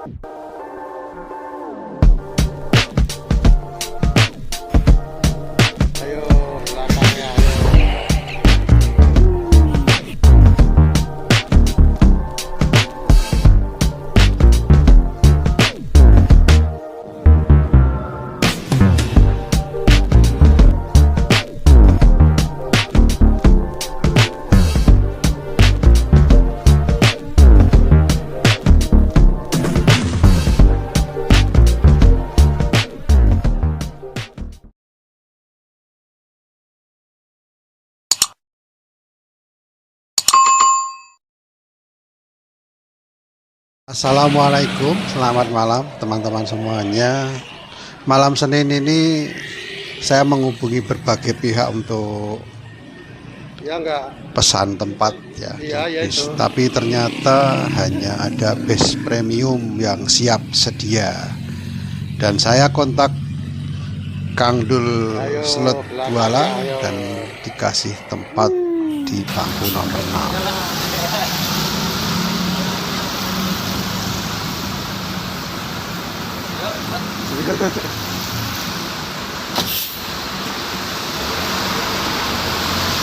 Ayo belakangnya, ayo. Assalamualaikum, selamat malam teman-teman semuanya. Malam Senin ini saya menghubungi berbagai pihak untuk pesan tempat ya, bis. Tapi ternyata hanya ada bis premium yang siap sedia. Dan saya kontak Kang Dul Slot Duala dan dikasih tempat di bangku nomor 6.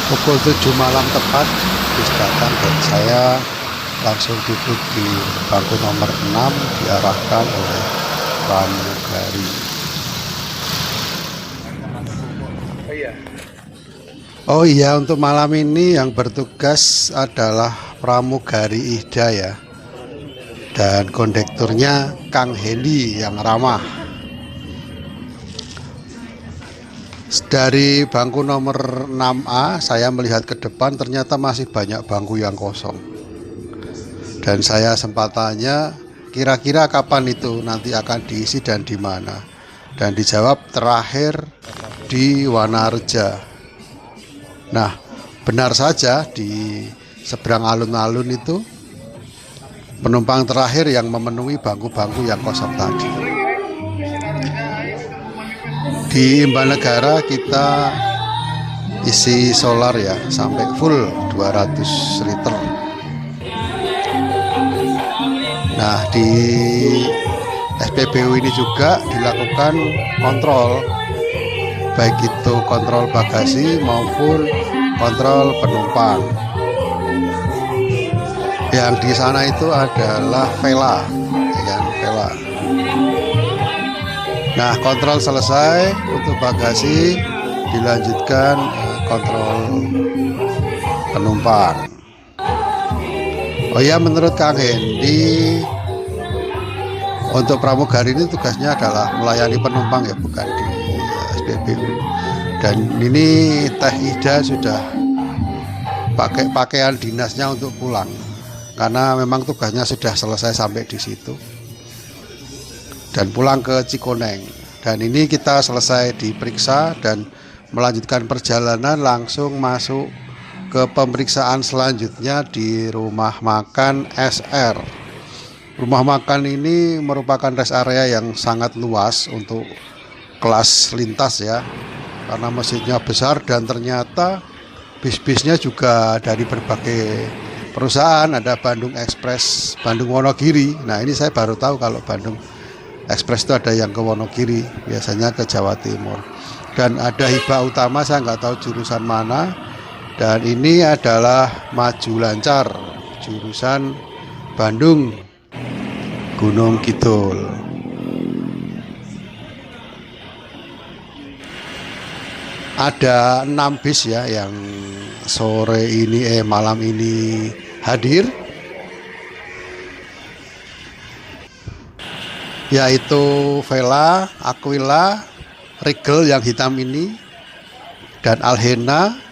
Pukul 7 malam tepat bis datang dan saya langsung duduk di bangku nomor 6 diarahkan oleh pramugari. Oh iya, untuk malam ini yang bertugas adalah pramugari Ida ya, dan kondekturnya Kang Heli yang ramah. Dari bangku nomor 6A saya melihat ke depan, ternyata masih banyak bangku yang kosong. Dan saya sempat tanya, kira-kira kapan itu nanti akan diisi dan di mana? Dan dijawab terakhir di Wanareja. Nah, benar saja, di seberang alun-alun itu penumpang terakhir yang memenuhi bangku-bangku yang kosong tadi. Di Imbanegara kita isi solar ya sampai full 200 liter. Nah, di SPBU ini juga dilakukan kontrol, baik itu kontrol bagasi maupun kontrol penumpang. Yang di sana itu adalah Vela, ya, Vela. Nah, kontrol selesai untuk bagasi, dilanjutkan kontrol penumpang. Oh ya, menurut Kang Hendi, untuk pramugari ini tugasnya adalah melayani penumpang ya, bukan di SPBU. Dan ini Teh Ida sudah pakai pakaian dinasnya untuk pulang, karena memang tugasnya sudah selesai sampai di situ dan pulang ke Cikoneng. Dan ini kita selesai diperiksa dan melanjutkan perjalanan langsung masuk ke pemeriksaan selanjutnya di rumah makan SR. Rumah makan ini merupakan rest area yang sangat luas untuk kelas lintas ya, karena masjidnya besar dan ternyata bis-bisnya juga dari berbagai perusahaan. Ada Bandung Express, Bandung Wonogiri. Nah, ini saya baru tahu kalau Bandung Express itu ada yang ke Wonogiri, biasanya ke Jawa Timur. Dan ada Hibah Utama, saya nggak tahu jurusan mana. Dan ini adalah Maju Lancar, jurusan Bandung Gunung Kidul. Ada 6 bis ya yang sore ini malam ini hadir, yaitu Vela, Aquila, Regal yang hitam ini, dan Alhena.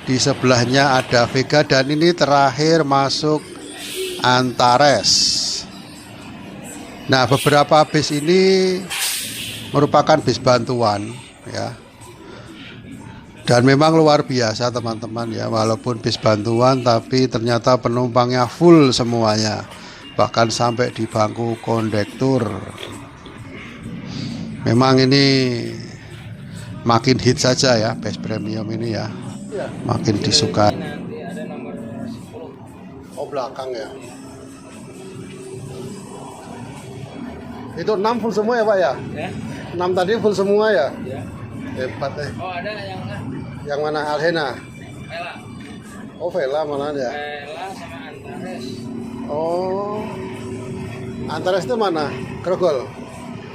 Di sebelahnya ada Vega, dan ini terakhir masuk Antares. Nah, beberapa bis ini merupakan bis bantuan ya, dan memang luar biasa teman-teman ya, walaupun bis bantuan tapi ternyata penumpangnya full semuanya, bahkan sampai di bangku kondektur. Memang ini makin hit saja ya, bis premium ini ya, makin disukai. Oh, belakang ya. Itu 6 full semua ya Pak ya? Ya. 6 tadi full semua ya? Ya. Hebat deh. Oh ada yang Yang mana? Alhena? Vela. Oh Vela mana ya? Vela sama Antares. Oh. Antares itu mana? Grogol?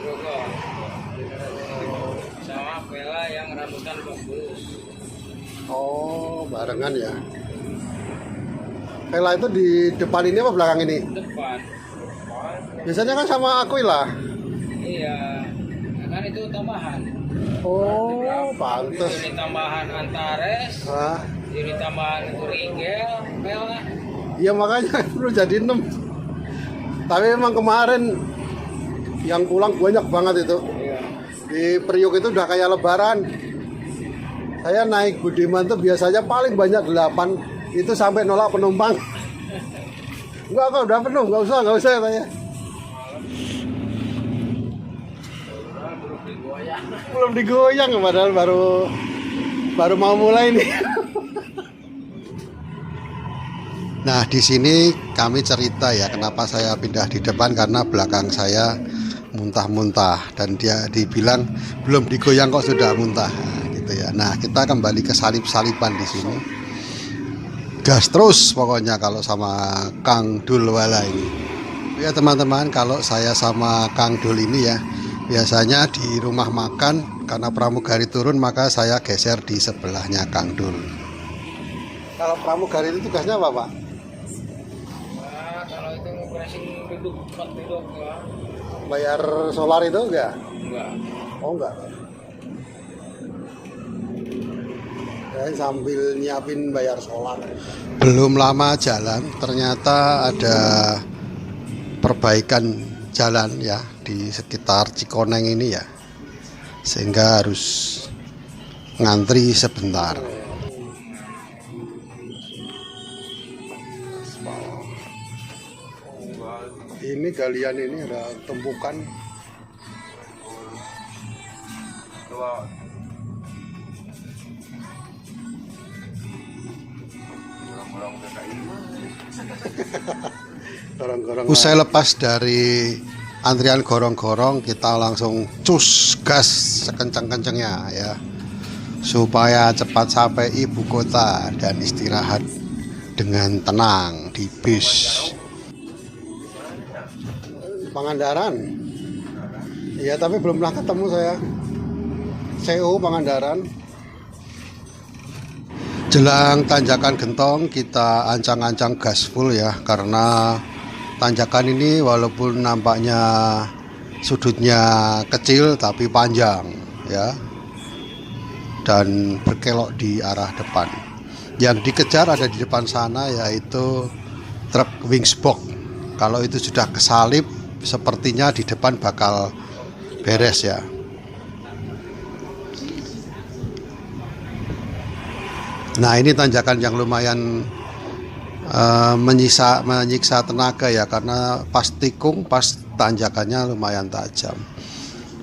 Grogol. Sama Vela yang rambutan bagus. Oh, barengan ya. Vela itu di depan ini apa belakang ini? Depan. Biasanya kan sama Aquila. Iya. Kan itu tambahan. Oh, pantes. Ini tambahan Antares. Hah? Ini tambahan itu Rigel, Vela. Iya makanya perlu jadi 6. Tapi memang kemarin yang pulang banyak banget itu. Iya. Di Priuk itu udah kayak lebaran. Saya naik Budiman tuh biasanya paling banyak 8. Itu sampai nolak penumpang. Enggak kok udah penuh, enggak usah katanya. Belum digoyang padahal baru mau mulai nih. Nah, di sini kami cerita ya kenapa saya pindah di depan, karena belakang saya muntah-muntah dan dia dibilang belum digoyang kok sudah muntah. Nah, gitu ya. Nah, kita kembali ke salip-salipan di sini. Gas terus pokoknya kalau sama Kang Dulwala ini. Ya teman-teman, kalau saya sama Kang Dul ini ya biasanya di rumah makan, karena pramugari turun maka saya geser di sebelahnya Kang Dul. Kalau pramugari itu tugasnya apa Pak? Nah, kalau itu pressing duduk, tempat duduk ya. Bayar solar itu enggak? Enggak. Oh enggak. Saya sambil nyiapin bayar solar. Belum lama jalan, ternyata ada perbaikan jalan ya di sekitar Cikoneng ini ya, sehingga harus ngantri sebentar. Ini galian ini ada tumpukan. Usai lepas dari antrian gorong-gorong, kita langsung cus gas sekencang-kencangnya ya, supaya cepat sampai ibu kota dan istirahat dengan tenang di bis. Pangandaran. Iya, tapi belum pernah ketemu saya. CO Pangandaran. Jelang tanjakan Gentong kita ancang-ancang gas full ya, karena tanjakan ini walaupun nampaknya sudutnya kecil tapi panjang ya, dan berkelok di arah depan. Yang dikejar ada di depan sana yaitu truk Wingsbox. Kalau itu sudah kesalip, sepertinya di depan bakal beres ya. Nah, ini tanjakan yang lumayan menyiksa tenaga ya, karena pas tikung, pas tanjakannya lumayan tajam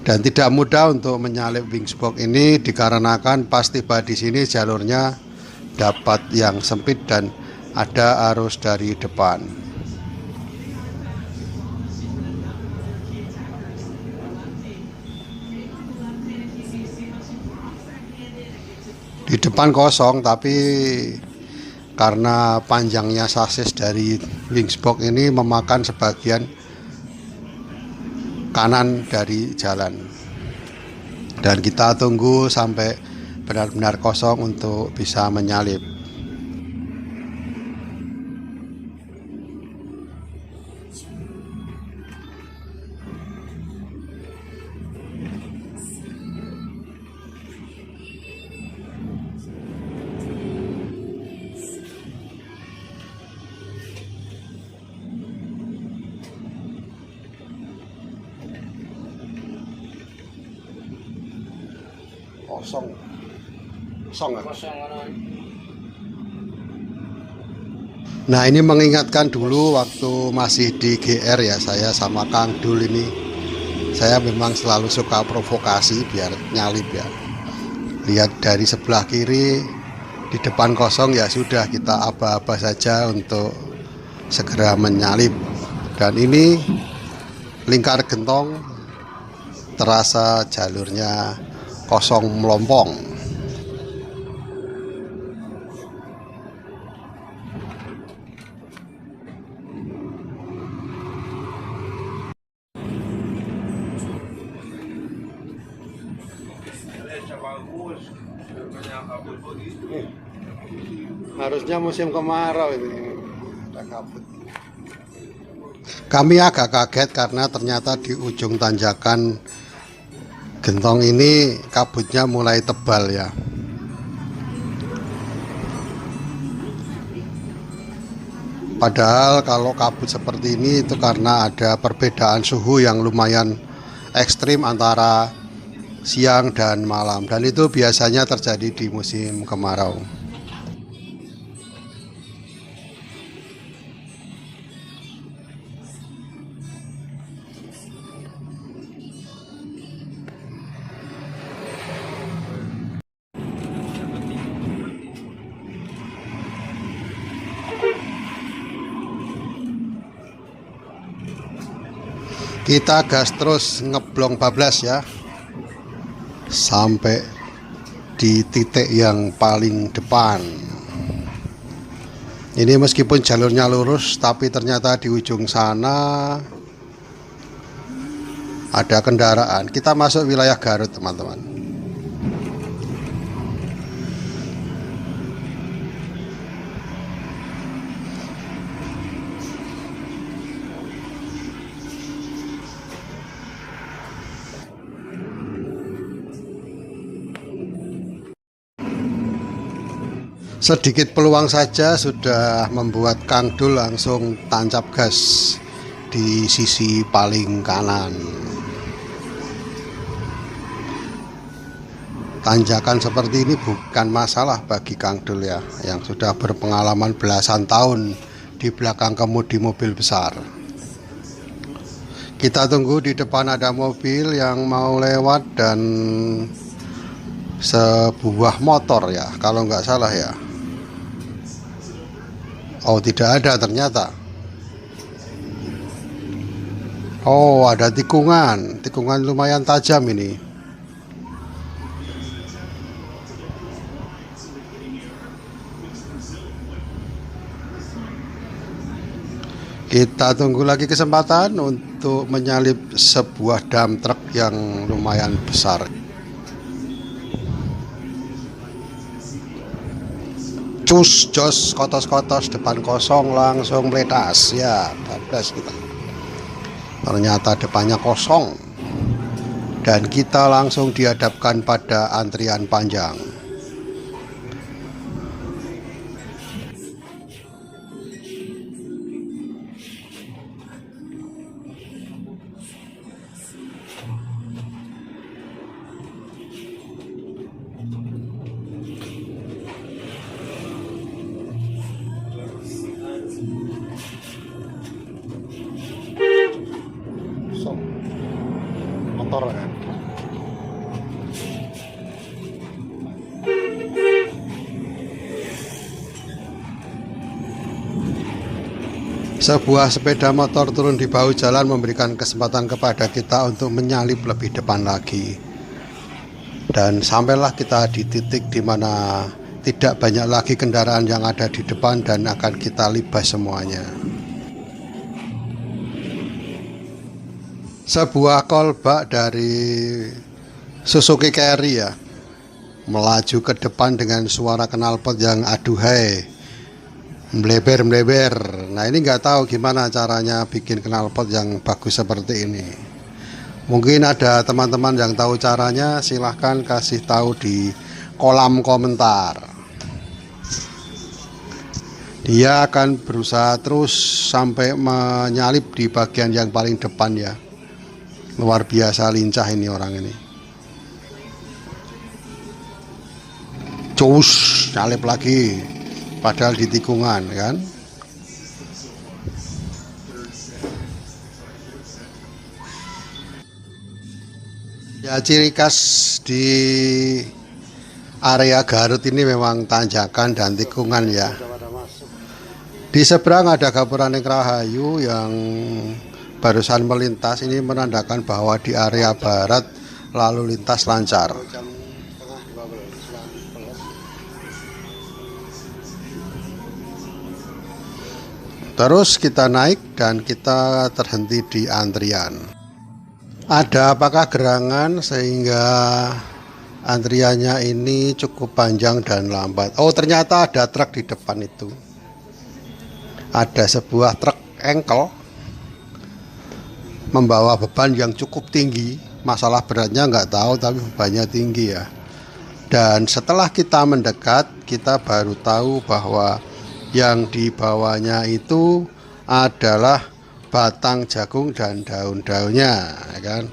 dan tidak mudah untuk menyalip Wingsbox ini, dikarenakan pas tiba di sini jalurnya dapat yang sempit dan ada arus dari depan. Di depan kosong, tapi karena panjangnya sasis dari Wingsbox ini memakan sebagian kanan dari jalan, dan kita tunggu sampai benar-benar kosong untuk bisa menyalip. Kosong ya? Kosong kan. Nah, ini mengingatkan dulu waktu masih di GR ya, saya sama Kang Dul ini, saya memang selalu suka provokasi biar nyalip ya. Lihat dari sebelah kiri, di depan kosong ya sudah, kita aba-aba saja untuk segera menyalip. Dan ini lingkar gentong terasa jalurnya kosong melompong. Harusnya musim kemarau ini udah kabut. Kami agak kaget karena ternyata di ujung tanjakan gentong ini kabutnya mulai tebal ya. Padahal kalau kabut seperti ini itu karena ada perbedaan suhu yang lumayan ekstrim antara siang dan malam, dan itu biasanya terjadi di musim kemarau. Kita gas terus ngeblong bablas ya, sampai di titik yang paling depan. Ini meskipun jalurnya lurus, tapi ternyata di ujung sana ada kendaraan. Kita masuk wilayah Garut, teman-teman. Sedikit peluang saja sudah membuat Kang Dul langsung tancap gas di sisi paling kanan. Tanjakan seperti ini bukan masalah bagi Kang Dul ya, yang sudah berpengalaman belasan tahun di belakang kemudi mobil besar. Kita tunggu, di depan ada mobil yang mau lewat dan sebuah motor ya, kalau nggak salah ya. Oh, tidak ada ternyata. Oh, ada tikungan. Tikungan lumayan tajam ini. Kita tunggu lagi kesempatan untuk menyalip sebuah dam truk yang lumayan besar. Cus, jos, kotos-kotos, depan kosong, langsung meletas ya, bablas kita. Ternyata depannya kosong dan kita langsung dihadapkan pada antrian panjang. Motor kan. Sebuah sepeda motor turun di bahu jalan memberikan kesempatan kepada kita untuk menyalip lebih depan lagi. Dan sampailah kita di titik di mana tidak banyak lagi kendaraan yang ada di depan dan akan kita libas semuanya. Sebuah kolbak dari Suzuki Carry ya, melaju ke depan dengan suara knalpot yang aduhai, meleber-meleber. Nah, ini nggak tahu gimana caranya bikin knalpot yang bagus seperti ini. Mungkin ada teman-teman yang tahu caranya, silahkan kasih tahu di kolom komentar. Dia akan berusaha terus sampai menyalip di bagian yang paling depan ya. Luar biasa lincah ini orang ini. Cus, nyalip lagi. Padahal di tikungan kan. Ya, ciri khas di area Garut ini memang tanjakan dan tikungan ya. Di seberang ada Gapura Rahayu yang barusan melintas, ini menandakan bahwa di area barat lalu lintas lancar. Terus kita naik dan kita terhenti di antrian. Ada apakah gerangan sehingga antriannya ini cukup panjang dan lambat? Oh, ternyata ada truk di depan itu. Ada sebuah truk engkel membawa beban yang cukup tinggi. Masalah beratnya nggak tahu, tapi bebannya tinggi ya. Dan setelah kita mendekat, kita baru tahu bahwa yang dibawanya itu adalah batang jagung dan daun-daunnya, ya kan?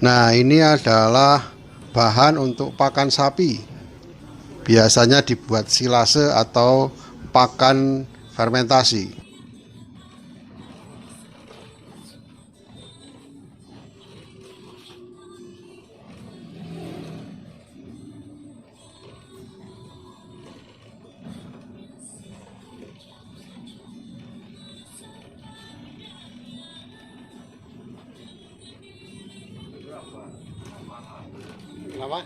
Nah, ini adalah bahan untuk pakan sapi. Biasanya dibuat silase atau pakan fermentasi. Kenapa?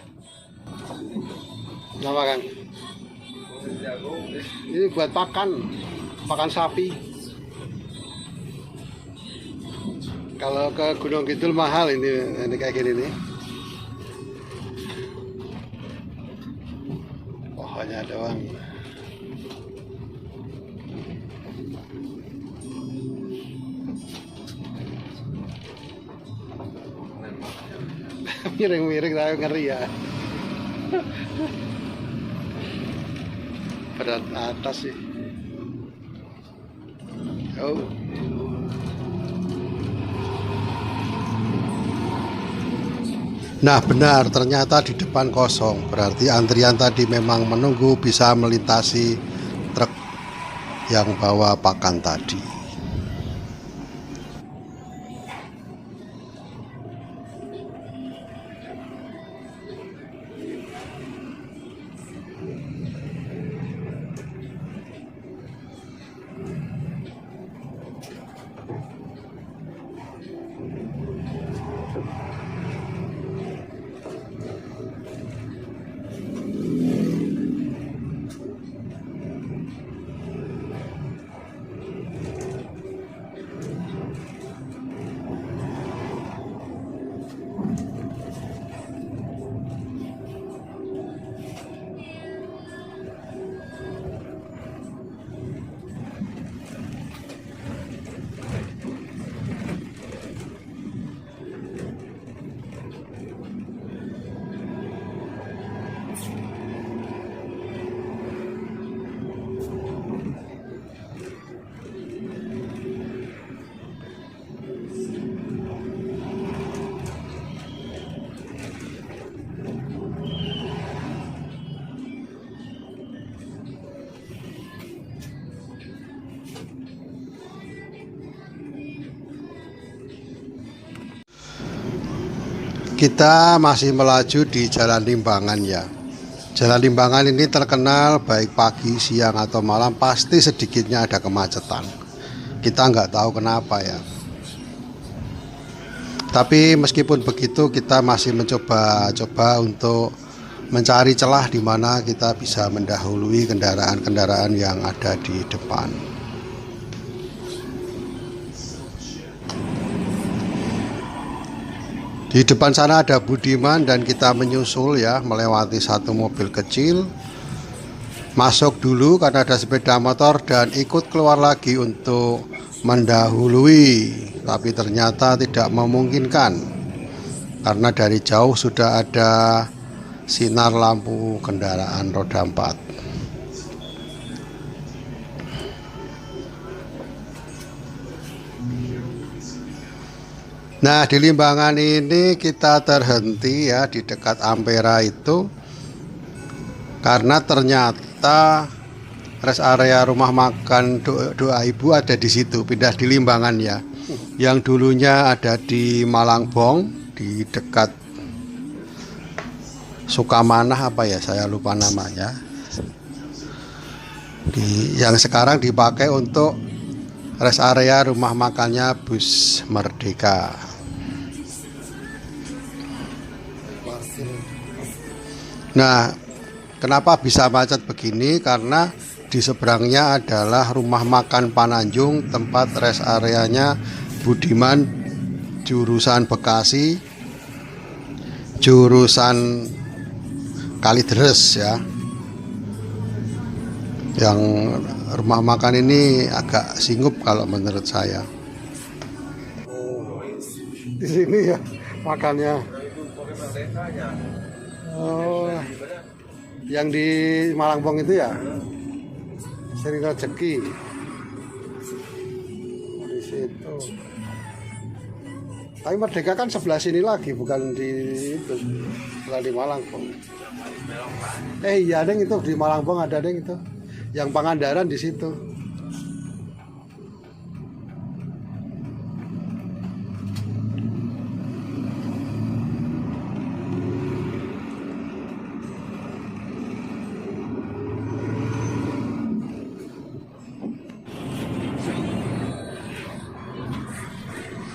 Kenapa Kang? Ini buat pakan sapi. Kalau ke Gunung Kidul mahal ini kayak gini nih. Pohonnya doang. Miring-miring tapi ngeri ya. Berat atas sih. Oh. Nah, benar, ternyata di depan kosong. Berarti antrian tadi memang menunggu bisa melintasi truk yang bawa pakan tadi. Kita masih melaju di Jalan Limbangan ya. Jalan Limbangan ini terkenal baik pagi, siang atau malam pasti sedikitnya ada kemacetan. Kita nggak tahu kenapa ya. Tapi meskipun begitu kita masih mencoba untuk mencari celah di mana kita bisa mendahului kendaraan-kendaraan yang ada di depan. Di depan sana ada Budiman dan kita menyusul ya, melewati satu mobil kecil. Masuk dulu karena ada sepeda motor dan ikut keluar lagi untuk mendahului. Tapi ternyata tidak memungkinkan karena dari jauh sudah ada sinar lampu kendaraan roda 4. Nah, di Limbangan ini kita terhenti ya di dekat Ampera itu karena ternyata rest area rumah makan doa ibu ada di situ, pindah di Limbangan ya. Yang dulunya ada di Malangbong di dekat Sukamanah apa ya, saya lupa namanya. Yang sekarang dipakai untuk rest area rumah makannya Bus Merdeka. Nah, kenapa bisa macet begini? Karena di seberangnya adalah rumah makan Pananjung, tempat rest areanya Budiman, jurusan Bekasi, jurusan Kalideres ya. Yang rumah makan ini agak singgup kalau menurut saya. Oh, di sini ya makannya. Oh, yang di Malangbong itu ya, Sri Rezeki. Di situ. Tapi Merdeka kan sebelah sini lagi, bukan di itu, bukan di Malangbong. Iya, deng itu di Malangbong ada deng itu. Yang Pangandaran di situ.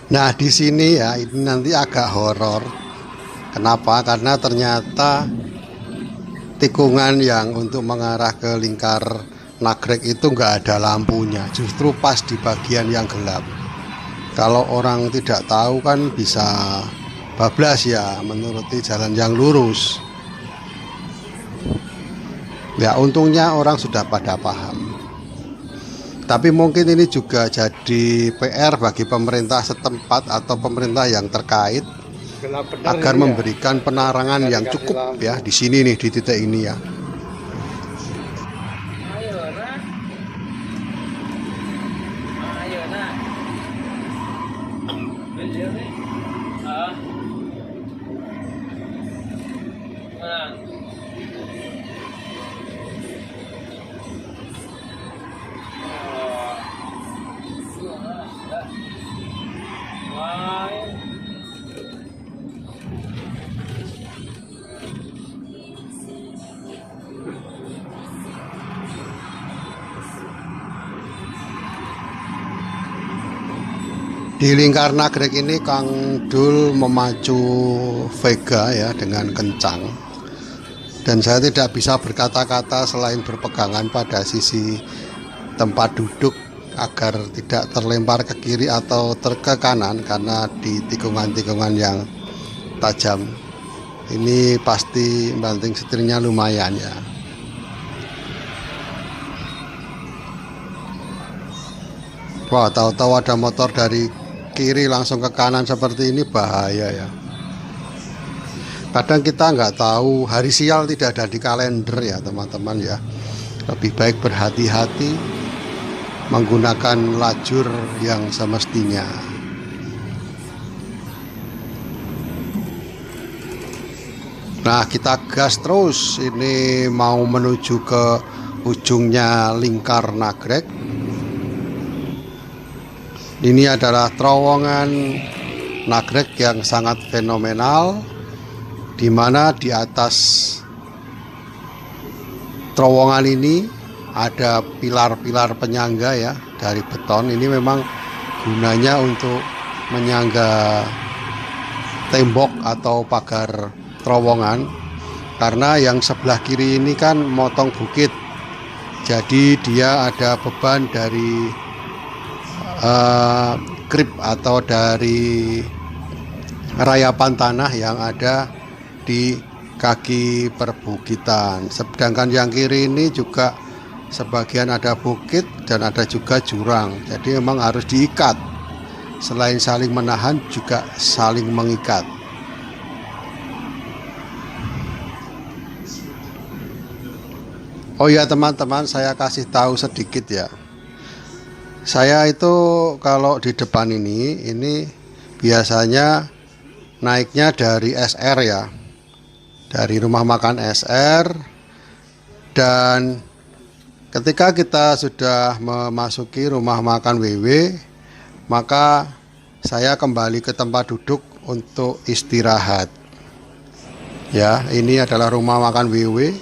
Nah, di sini ya, ini nanti agak horor. Kenapa? Karena ternyata tikungan yang untuk mengarah ke lingkar Nagrek itu nggak ada lampunya, justru pas di bagian yang gelap. Kalau orang tidak tahu kan bisa bablas ya, menuruti jalan yang lurus. Ya, untungnya orang sudah pada paham. Tapi mungkin ini juga jadi PR bagi pemerintah setempat atau pemerintah yang terkait agar memberikan penerangan yang cukup ya di sini nih, di titik ini ya. Di lingkar Nagrek ini Kang Dul memacu Vega ya dengan kencang. Dan saya tidak bisa berkata-kata selain berpegangan pada sisi tempat duduk agar tidak terlempar ke kiri atau ke kanan karena di tikungan-tikungan yang tajam. Ini pasti banting setirnya lumayan ya. Wah, tahu-tahu ada motor dari kiri langsung ke kanan seperti ini, bahaya ya. Kadang kita nggak tahu, hari sial tidak ada di kalender ya teman-teman ya. Lebih baik berhati-hati menggunakan lajur yang semestinya. Nah, kita gas terus, ini mau menuju ke ujungnya lingkar Nagrek. Ini adalah terowongan Nagrek yang sangat fenomenal, di mana di atas terowongan ini ada pilar-pilar penyangga ya dari beton. Ini memang gunanya untuk menyangga tembok atau pagar terowongan, karena yang sebelah kiri ini kan motong bukit, jadi dia ada beban dari krip atau dari rayapan tanah yang ada di kaki perbukitan. Sedangkan yang kiri ini juga sebagian ada bukit dan ada juga jurang, jadi memang harus diikat. Selain saling menahan juga saling mengikat. Oh ya teman-teman, saya kasih tahu sedikit ya. Saya itu kalau di depan ini biasanya naiknya dari SR ya, dari rumah makan SR. Dan ketika kita sudah memasuki rumah makan WW, maka saya kembali ke tempat duduk untuk istirahat. Ya, ini adalah rumah makan WW,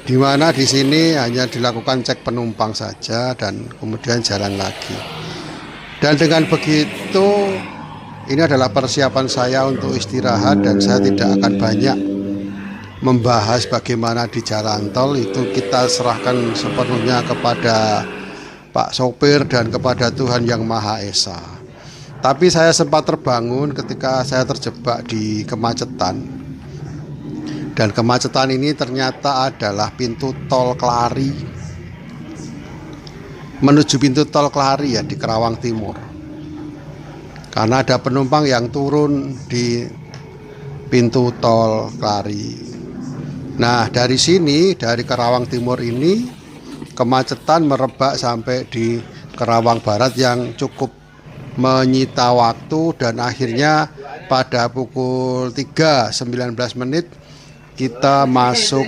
di mana di sini hanya dilakukan cek penumpang saja dan kemudian jalan lagi. Dan dengan begitu, ini adalah persiapan saya untuk istirahat, dan saya tidak akan banyak membahas bagaimana di jalan tol. Itu kita serahkan sepenuhnya kepada Pak sopir dan kepada Tuhan Yang Maha Esa. Tapi saya sempat terbangun ketika saya terjebak di kemacetan. Dan kemacetan ini ternyata adalah pintu tol Kelari. Menuju pintu tol Kelari ya, di Kerawang Timur. Karena ada penumpang yang turun di pintu tol Kelari. Nah, dari sini, dari Kerawang Timur ini, kemacetan merebak sampai di Kerawang Barat yang cukup menyita waktu, dan akhirnya pada pukul 3.19 menit kita masuk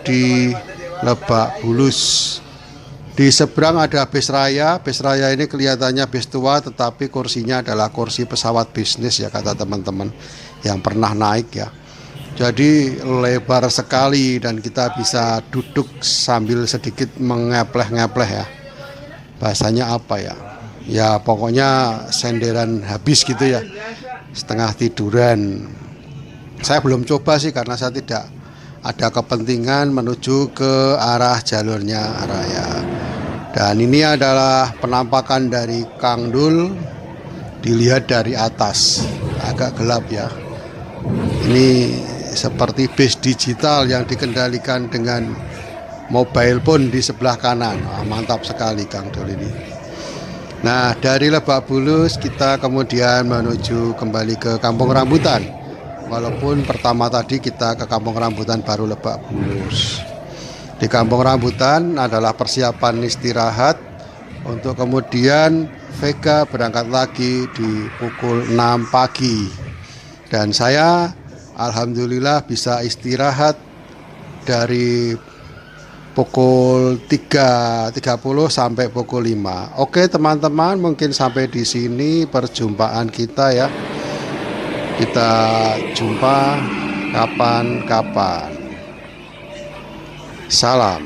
di Lebak Bulus. Di seberang ada bis raya. Bis raya ini kelihatannya bis tua, tetapi kursinya adalah kursi pesawat bisnis ya, kata teman-teman yang pernah naik ya. Jadi lebar sekali dan kita bisa duduk sambil sedikit mengepleh-ngepleh ya. Bahasanya apa ya? Ya pokoknya senderan habis gitu ya. Setengah tiduran. Saya belum coba sih karena saya tidak ada kepentingan menuju ke arah jalurnya raya. Dan ini adalah penampakan dari Kang Dul. Dilihat dari atas, agak gelap ya. Ini seperti bis digital yang dikendalikan dengan mobile phone di sebelah kanan. Mantap sekali Kang Dul ini. Nah, dari Lebak Bulus kita kemudian menuju kembali ke Kampung Rambutan. Walaupun pertama tadi kita ke Kampung Rambutan baru Lebak Bulus. Di Kampung Rambutan adalah persiapan istirahat untuk kemudian Vega berangkat lagi di pukul 6 pagi. Dan saya alhamdulillah bisa istirahat dari pukul 3.30 sampai pukul 5. Oke teman-teman, mungkin sampai di sini perjumpaan kita ya. Kita jumpa kapan-kapan. Salam.